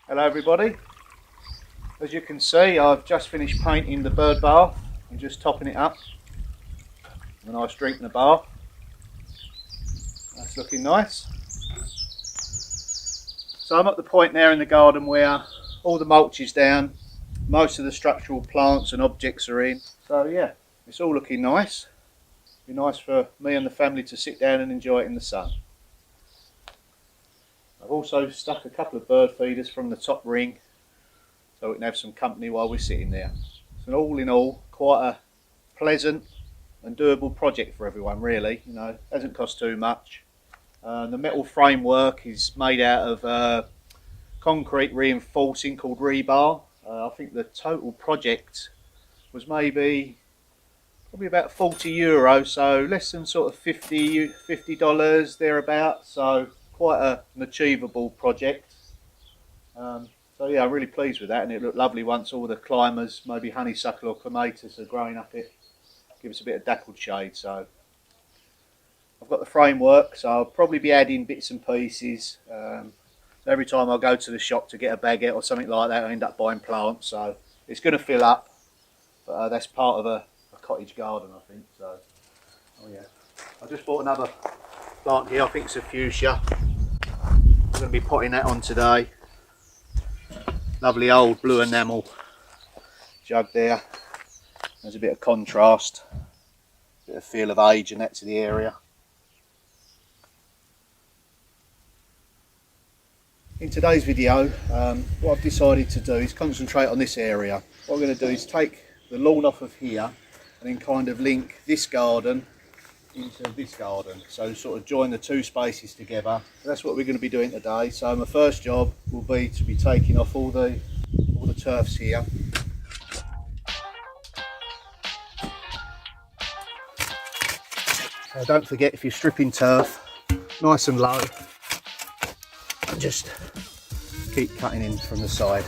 Hello everybody. As you can see, I've just finished painting the bird bath and just topping it up. A nice drink in the bath. That's looking nice. So I'm at the point now in the garden where all the mulch is down, most of the structural plants and objects are in. So yeah, it's all looking nice. Be nice for me and the family to sit down and enjoy it in the sun. I've also stuck a couple of bird feeders from the top ring so we can have some company while we're sitting there. So all in all, quite a pleasant and doable project for everyone really. You know, hasn't cost too much. The metal framework is made out of concrete reinforcing called rebar. I think the total project was probably about €40, so less than sort of $50 thereabouts. So quite an achievable project. So yeah, I'm really pleased with that, and it looked lovely once all the climbers, maybe honeysuckle or clematis, are growing up it. Give us a bit of dappled shade. So I've got the framework, so I'll probably be adding bits and pieces. Every time I go to the shop to get a baguette or something like that, I end up buying plants. So it's going to fill up, but that's part of a cottage garden, I think. So, oh yeah, I just bought another plant here. I think it's a fuchsia. I'm going to be potting that on today. Lovely old blue enamel jug there. There's a bit of contrast, a bit of feel of age and that to the area. In today's video, what I've decided to do is concentrate on this area. What I'm going to do is take the lawn off of here and then kind of link this garden into this garden, so sort of join the two spaces together. That's what we're going to be doing today. So my first job will be to be taking off all the turfs here. So don't forget, if you're stripping turf, nice and low, and just keep cutting in from the side,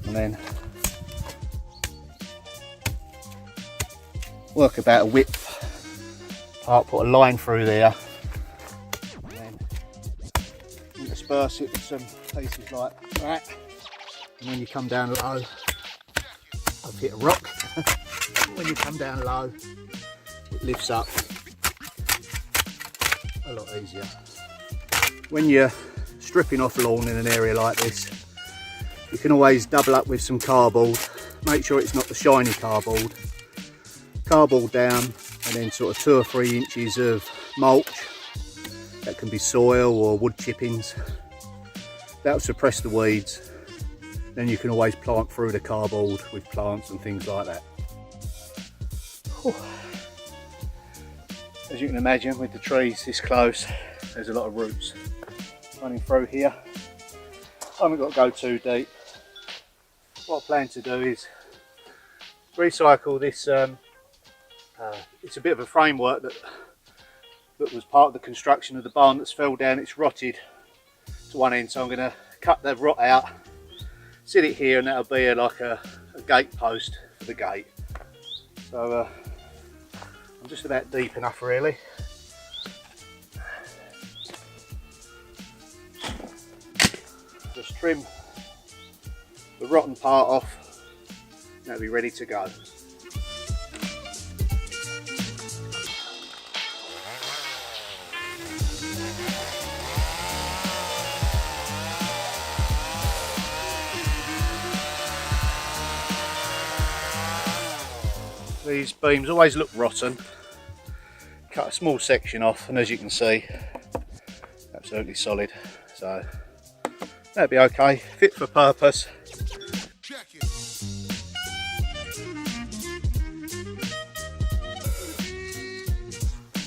and then work about a width part, put a line through there, and then intersperse it with some pieces like that. And when you come down low, I've hit a rock. When you come down low, it lifts up a lot easier. When you're stripping off lawn in an area like this, you can always double up with some cardboard. Make sure it's not the shiny cardboard. Cardboard down, and then sort of 2 or 3 inches of mulch. That can be soil or wood chippings. That'll suppress the weeds. Then you can always plant through the cardboard with plants and things like that. Whew. As you can imagine, with the trees this close, there's a lot of roots running through here. I haven't got to go too deep. What I plan to do is recycle this. It's a bit of a framework that was part of the construction of the barn that's fell down. It's rotted to one end, so I'm going to cut the rot out, sit it here, and that'll be like a gate post for the gate. So I'm just about deep enough really. Just trim the rotten part off, and that'll be ready to go. These beams always look rotten. Cut a small section off, and as you can see, absolutely solid. So that'll be okay, fit for purpose.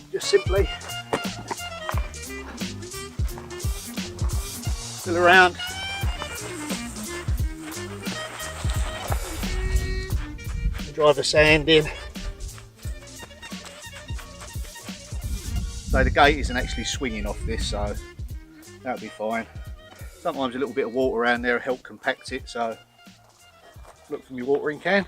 Just simply fill around. Drive the sand in. So the gate isn't actually swinging off this, so that'll be fine. Sometimes a little bit of water around there will help compact it, so look from your watering can.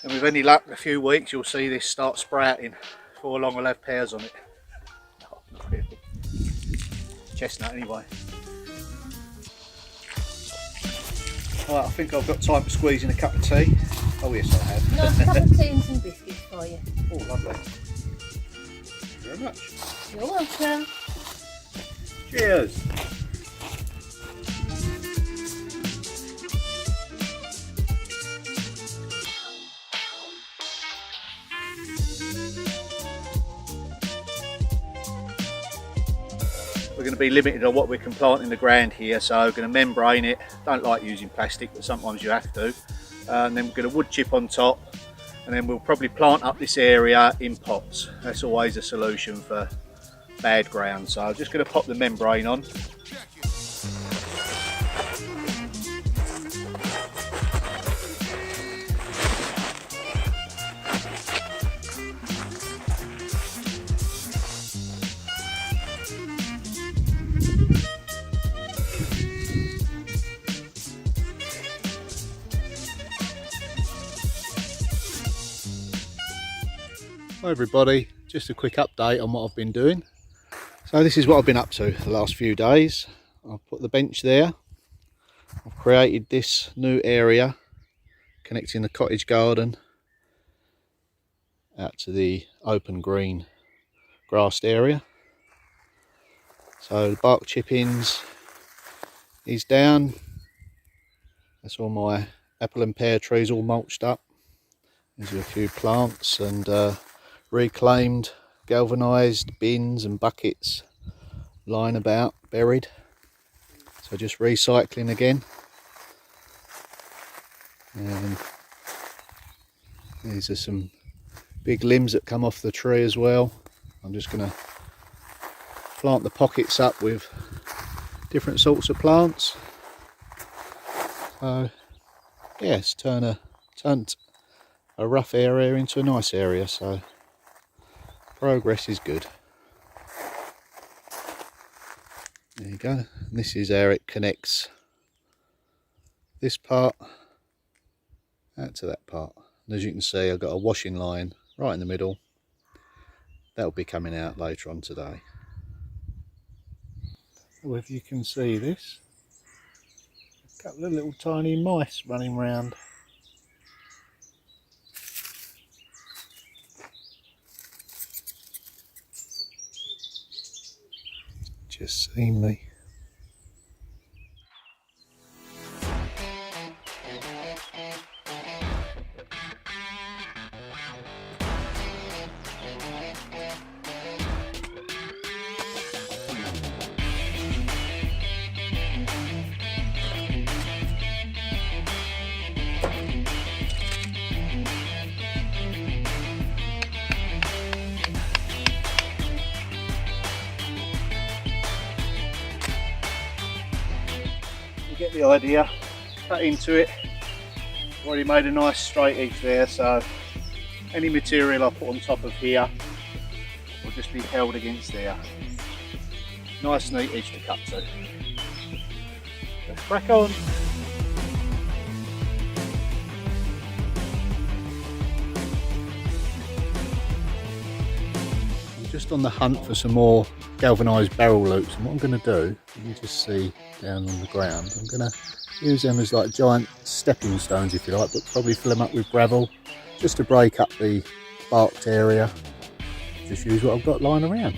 And with any luck, in a few weeks you'll see this start sprouting before long I'll have pears on it. No, not really. Chestnut anyway. Right, I think I've got time to squeeze in a cup of tea. Oh yes, I have. Nice cup of tea and some biscuits for you. Oh, lovely. Thank you very much. You're welcome. Cheers. We're going to be limited on what we can plant in the ground here, so we're going to membrane it. Don't like using plastic, but sometimes you have to. And then we're going to wood chip on top, and then we'll probably plant up this area in pots. That's always a solution for bad ground. So I'm just going to pop the membrane on. Hi everybody, just a quick update on what I've been doing. So this is what I've been up to the last few days. I've put the bench there. I've created this new area connecting the cottage garden out to the open green grassed area. So the bark chippings is down. That's all my apple and pear trees all mulched up. These are a few plants and reclaimed galvanised bins and buckets lying about buried, so just recycling again. And these are some big limbs that come off the tree as well. I'm just going to plant the pockets up with different sorts of plants. So yes, turn a rough area into a nice area, so progress is good. There you go. And this is how it connects this part out to that part. And as you can see, I've got a washing line right in the middle. That'll be coming out later on today. Well, if you can see this, a couple of little tiny mice running around. Just seen me. Get the idea, cut into it. Already made a nice straight edge there, so any material I put on top of here will just be held against there. Nice neat edge to cut to. Let's crack on. I'm just on the hunt for some more galvanised barrel loops, and what I'm going to do, you can just see down on the ground, I'm going to use them as like giant stepping stones if you like, but probably fill them up with gravel just to break up the barked area. Just use what I've got lying around.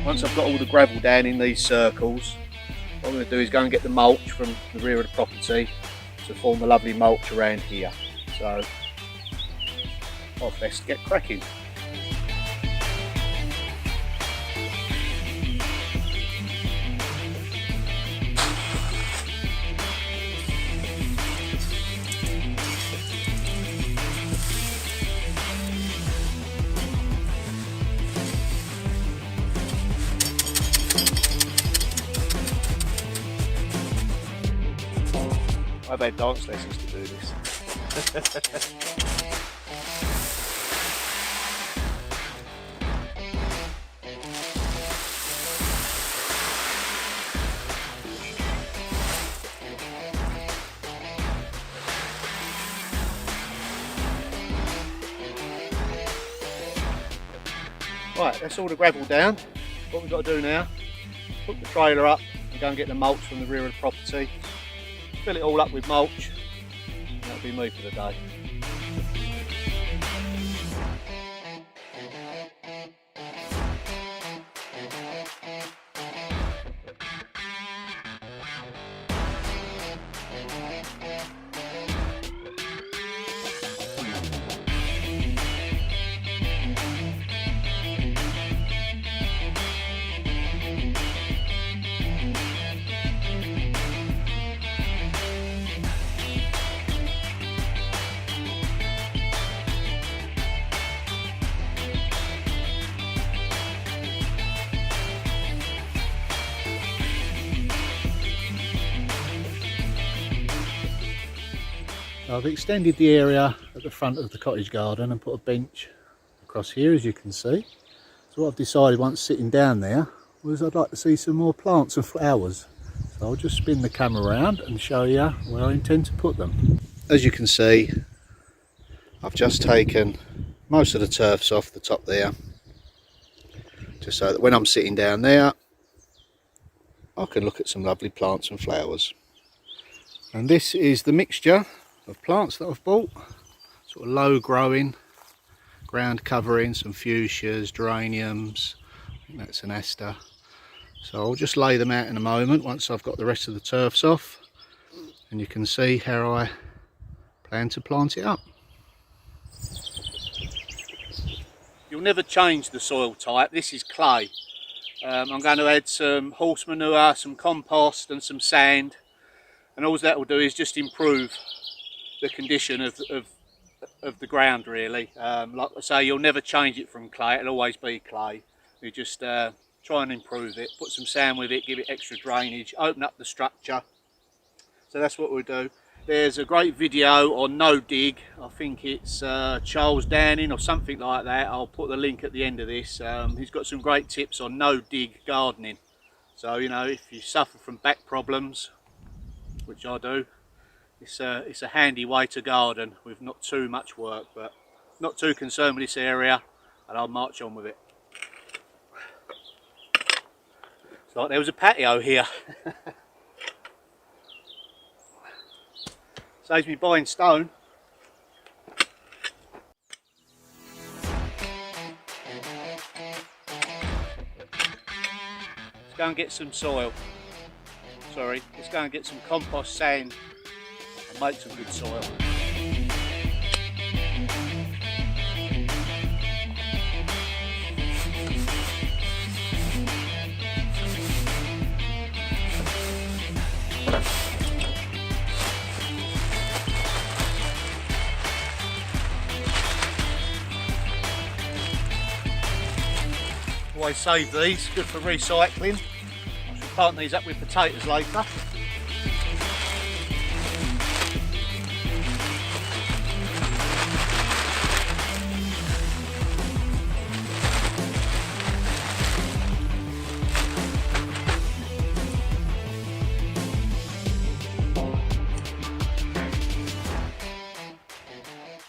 Once I've got all the gravel down in these circles, what I'm going to do is go and get the mulch from the rear of the property to form a lovely mulch around here. So I'll best get cracking. I've had dance lessons to do this. Right, that's all the gravel down. What we've got to do now, put the trailer up and go and get the mulch from the rear of the property. Fill it all up with mulch, and that'll be me for the day. I've extended the area at the front of the cottage garden and put a bench across here, as you can see. So what I've decided once sitting down there was I'd like to see some more plants and flowers. So I'll just spin the camera around and show you where I intend to put them. As you can see, I've just taken most of the turfs off the top there, just so that when I'm sitting down there I can look at some lovely plants and flowers. And this is the mixture of plants that I've bought, sort of low growing, ground covering, some fuchsias, geraniums, I think that's an aster. So I'll just lay them out in a moment once I've got the rest of the turfs off, and you can see how I plan to plant it up. You'll never change the soil type. This is clay. I'm going to add some horse manure, some compost and some sand, and all that will do is just improve the condition of the ground, really. Like I say, you'll never change it from clay. It'll always be clay. You just try and improve it, put some sand with it, give it extra drainage, open up the structure. So that's what we'll do. There's a great video on no dig. I think it's Charles Downing or something like that. I'll put the link at the end of this. He's got some great tips on no dig gardening. So, you know, if you suffer from back problems, which I do, it's a handy way to garden with not too much work, but not too concerned with this area, and I'll march on with it. It's like there was a patio here. Saves me buying stone. Let's go and get some soil. Sorry, let's go and get some compost sand and make some good soil. Always save these, good for recycling. I should plant these up with potatoes later.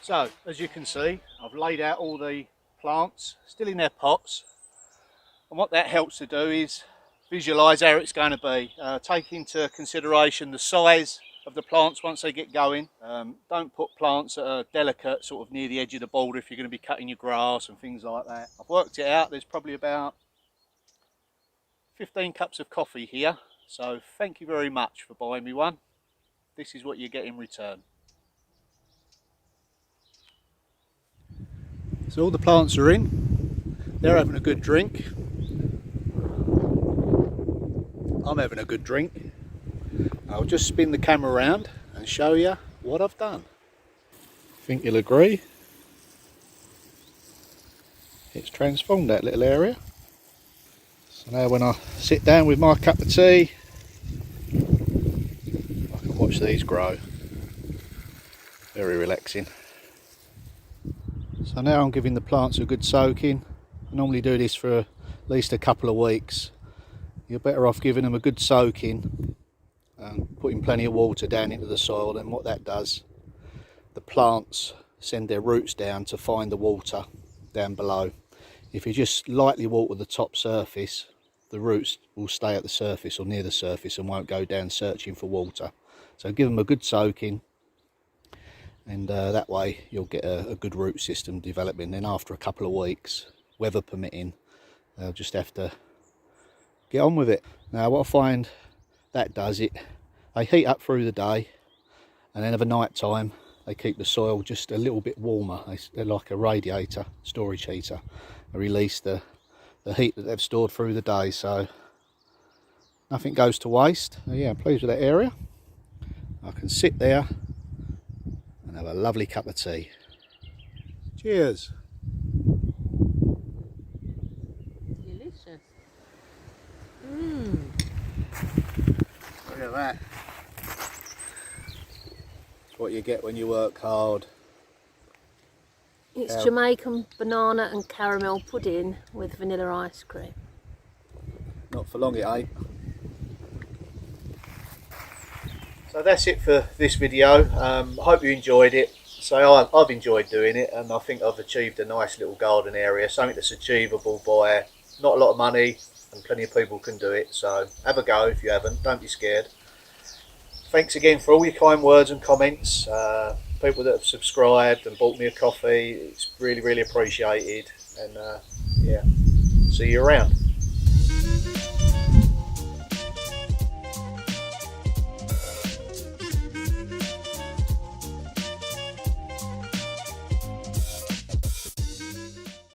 So, as you can see, I've laid out all the plants, still in their pots. And what that helps to do is visualise how it's going to be. Take into consideration the size of the plants once they get going. Don't put plants that are delicate sort of near the edge of the border if you're going to be cutting your grass and things like that. I've worked it out, there's probably about 15 cups of coffee here. So thank you very much for buying me one. This is what you get in return. So all the plants are in. They're having a good drink. I'm having a good drink. I'll just spin the camera around and show you what I've done. I think you'll agree. It's transformed that little area. So now when I sit down with my cup of tea, I can watch these grow. Very relaxing. So now I'm giving the plants a good soaking. I normally do this for at least a couple of weeks. You're better off giving them a good soaking and putting plenty of water down into the soil. And what that does, the plants send their roots down to find the water down below. If you just lightly water the top surface, the roots will stay at the surface or near the surface and won't go down searching for water. So give them a good soaking, and that way you'll get a good root system developing. Then after a couple of weeks, weather permitting, they'll just have to get on with it. Now what I find that does it, they heat up through the day, and then of a night time they keep the soil just a little bit warmer. They're like a radiator, storage heater. They release the heat that they've stored through the day, so nothing goes to waste. Yeah, I'm pleased with that area. I can sit there and have a lovely cup of tea. Cheers. Delicious. Look at that. What you get when you work hard. It's Jamaican banana and caramel pudding with vanilla ice cream. Not for long it ain't. So that's it for this video. I hope you enjoyed it. So I've enjoyed doing it, and I think I've achieved a nice little garden area, something that's achievable by not a lot of money, and plenty of people can do it. So have a go if you haven't, don't be scared. Thanks again for all your kind words and comments. People that have subscribed and bought me a coffee, it's really appreciated. And yeah, see you around.